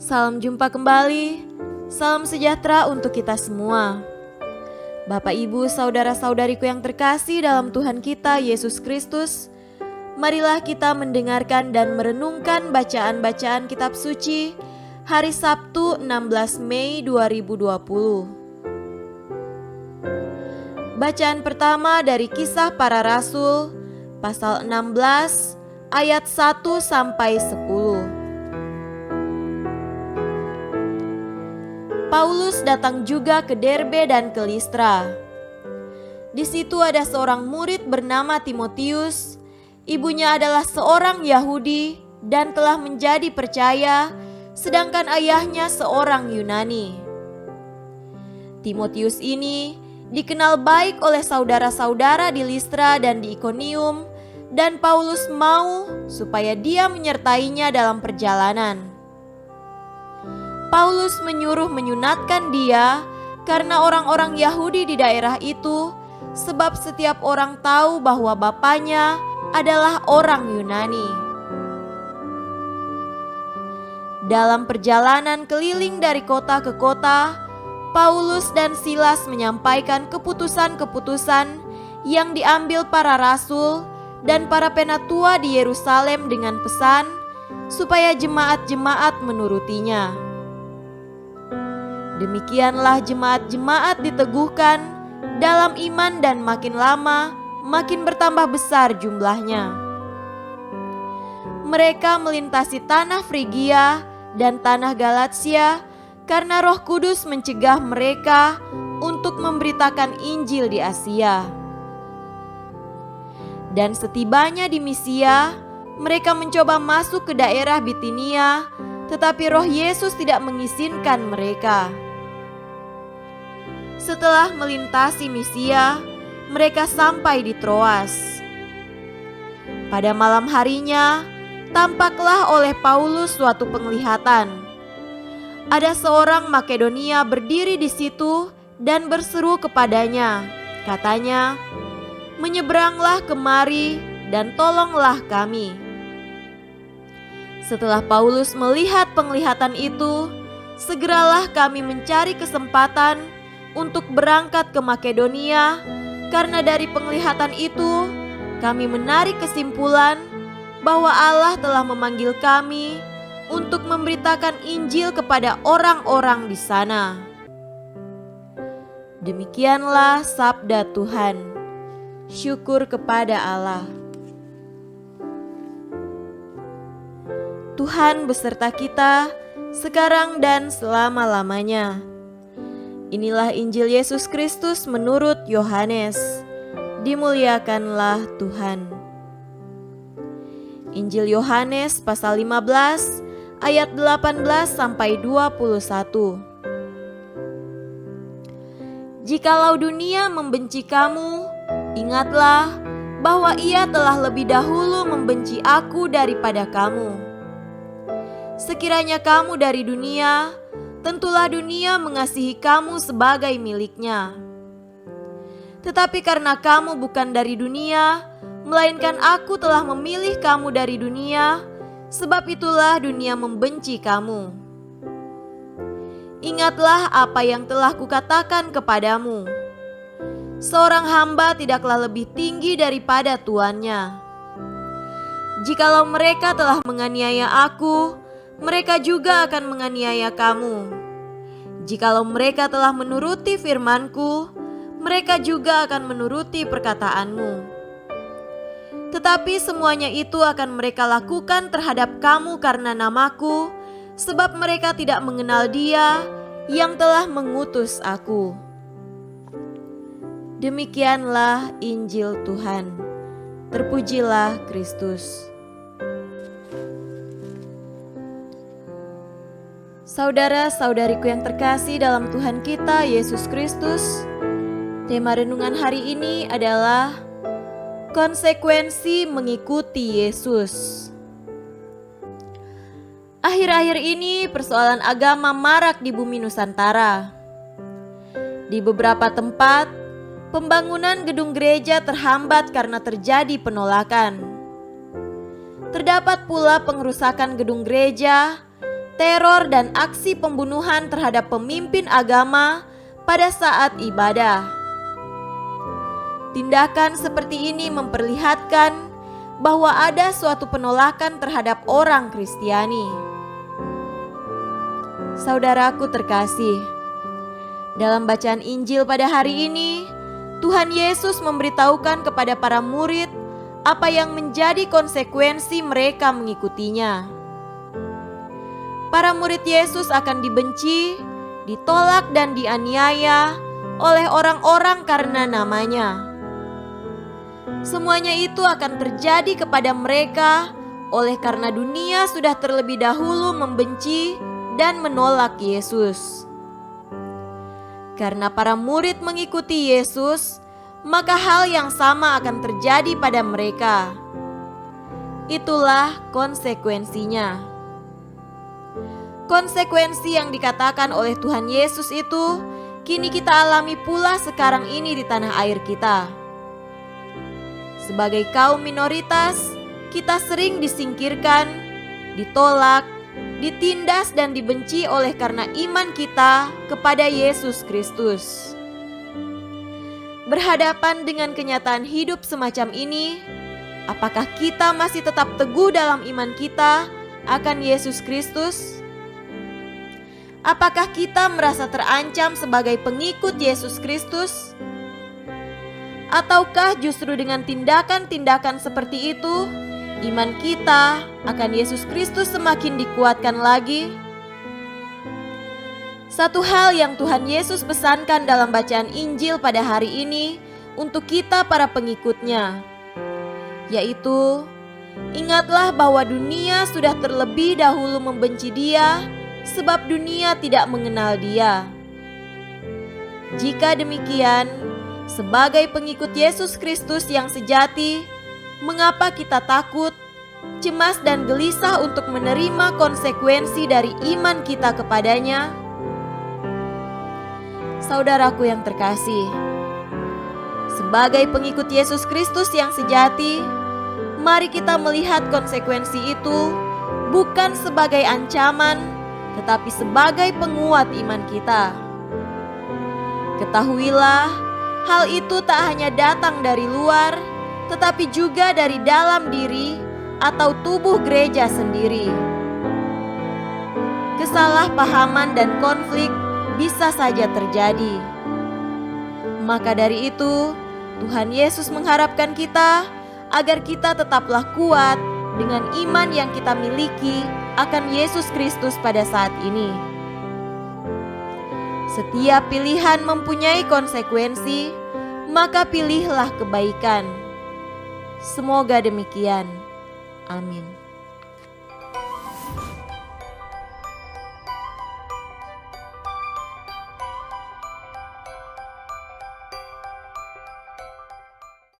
Salam jumpa kembali, salam sejahtera untuk kita semua. Bapak, Ibu, saudara-saudariku yang terkasih dalam Tuhan kita Yesus Kristus, marilah kita mendengarkan dan merenungkan bacaan-bacaan kitab suci hari Sabtu 16 Mei 2020. Bacaan pertama dari Kisah Para Rasul, pasal 16, ayat 1 sampai 10. Paulus datang juga ke Derbe dan ke Listra. Di situ ada seorang murid bernama Timotius. Ibunya adalah seorang Yahudi dan telah menjadi percaya, sedangkan ayahnya seorang Yunani. Timotius ini dikenal baik oleh saudara-saudara di Listra dan di Ikonium, dan Paulus mau supaya dia menyertainya dalam perjalanan. Paulus menyuruh menyunatkan dia karena orang-orang Yahudi di daerah itu, sebab setiap orang tahu bahwa bapaknya adalah orang Yunani. Dalam perjalanan keliling dari kota ke kota, Paulus dan Silas menyampaikan keputusan-keputusan yang diambil para rasul dan para penatua di Yerusalem dengan pesan supaya jemaat-jemaat menurutinya. Demikianlah jemaat-jemaat diteguhkan dalam iman dan makin lama makin bertambah besar jumlahnya. Mereka melintasi tanah Frigia dan tanah Galatia karena Roh Kudus mencegah mereka untuk memberitakan Injil di Asia. Dan setibanya di Misia, mereka mencoba masuk ke daerah Bitinia, tetapi Roh Yesus tidak mengizinkan mereka. Setelah melintasi Misia, mereka sampai di Troas. Pada malam harinya, tampaklah oleh Paulus suatu penglihatan. Ada seorang Makedonia berdiri di situ dan berseru kepadanya, katanya, "Menyeberanglah kemari dan tolonglah kami." Setelah Paulus melihat penglihatan itu, segeralah kami mencari kesempatan untuk berangkat ke Makedonia, karena dari penglihatan itu kami menarik kesimpulan bahwa Allah telah memanggil kami untuk memberitakan Injil kepada orang-orang di sana. Demikianlah sabda Tuhan. Syukur kepada Allah. Tuhan beserta kita sekarang dan selama-lamanya. Inilah Injil Yesus Kristus menurut Yohanes. Dimuliakanlah Tuhan. Injil Yohanes pasal 15 ayat 18 sampai 21. Jikalau dunia membenci kamu, ingatlah bahwa ia telah lebih dahulu membenci aku daripada kamu. Sekiranya kamu dari dunia, tentulah dunia mengasihi kamu sebagai miliknya. Tetapi karena kamu bukan dari dunia, melainkan aku telah memilih kamu dari dunia, sebab itulah dunia membenci kamu. Ingatlah apa yang telah kukatakan kepadamu. Seorang hamba tidaklah lebih tinggi daripada tuannya. Jikalau mereka telah menganiaya aku, mereka juga akan menganiaya kamu. Jikalau mereka telah menuruti firman-Ku, mereka juga akan menuruti perkataanmu. Tetapi semuanya itu akan mereka lakukan terhadap kamu karena nama-Ku, sebab mereka tidak mengenal Dia yang telah mengutus aku. Demikianlah Injil Tuhan. Terpujilah Kristus. Saudara-saudariku yang terkasih dalam Tuhan kita Yesus Kristus, tema renungan hari ini adalah konsekuensi mengikuti Yesus. Akhir-akhir ini persoalan agama marak di bumi Nusantara. Di beberapa tempat, pembangunan gedung gereja terhambat karena terjadi penolakan. Terdapat pula pengerusakan gedung gereja teror dan aksi pembunuhan terhadap pemimpin agama pada saat ibadah. Tindakan seperti ini memperlihatkan bahwa ada suatu penolakan terhadap orang Kristiani. Saudaraku terkasih, dalam bacaan Injil pada hari ini, Tuhan Yesus memberitahukan kepada para murid apa yang menjadi konsekuensi mereka mengikutinya. Para murid Yesus akan dibenci, ditolak dan dianiaya oleh orang-orang karena namanya. Semuanya itu akan terjadi kepada mereka oleh karena dunia sudah terlebih dahulu membenci dan menolak Yesus. Karena para murid mengikuti Yesus, maka hal yang sama akan terjadi pada mereka. Itulah konsekuensinya. Konsekuensi yang dikatakan oleh Tuhan Yesus itu kini kita alami pula sekarang ini di tanah air kita. Sebagai kaum minoritas, kita sering disingkirkan, ditolak, ditindas dan dibenci oleh karena iman kita kepada Yesus Kristus. Berhadapan dengan kenyataan hidup semacam ini, apakah kita masih tetap teguh dalam iman kita akan Yesus Kristus? Apakah kita merasa terancam sebagai pengikut Yesus Kristus? Ataukah justru dengan tindakan-tindakan seperti itu, iman kita akan Yesus Kristus semakin dikuatkan lagi? Satu hal yang Tuhan Yesus pesankan dalam bacaan Injil pada hari ini untuk kita para pengikutnya, yaitu, ingatlah bahwa dunia sudah terlebih dahulu membenci Dia sebab dunia tidak mengenal Dia. Jika demikian, sebagai pengikut Yesus Kristus yang sejati, mengapa kita takut, cemas dan gelisah untuk menerima konsekuensi dari iman kita kepadanya? Saudaraku yang terkasih, sebagai pengikut Yesus Kristus yang sejati, mari kita melihat konsekuensi itu bukan sebagai ancaman, tetapi sebagai penguat iman kita. Ketahuilah, hal itu tak hanya datang dari luar, tetapi juga dari dalam diri atau tubuh gereja sendiri. Kesalahpahaman dan konflik bisa saja terjadi. Maka dari itu, Tuhan Yesus mengharapkan kita agar kita tetaplah kuat dengan iman yang kita miliki akan Yesus Kristus pada saat ini. Setiap pilihan mempunyai konsekuensi, maka pilihlah kebaikan. Semoga demikian. Amin.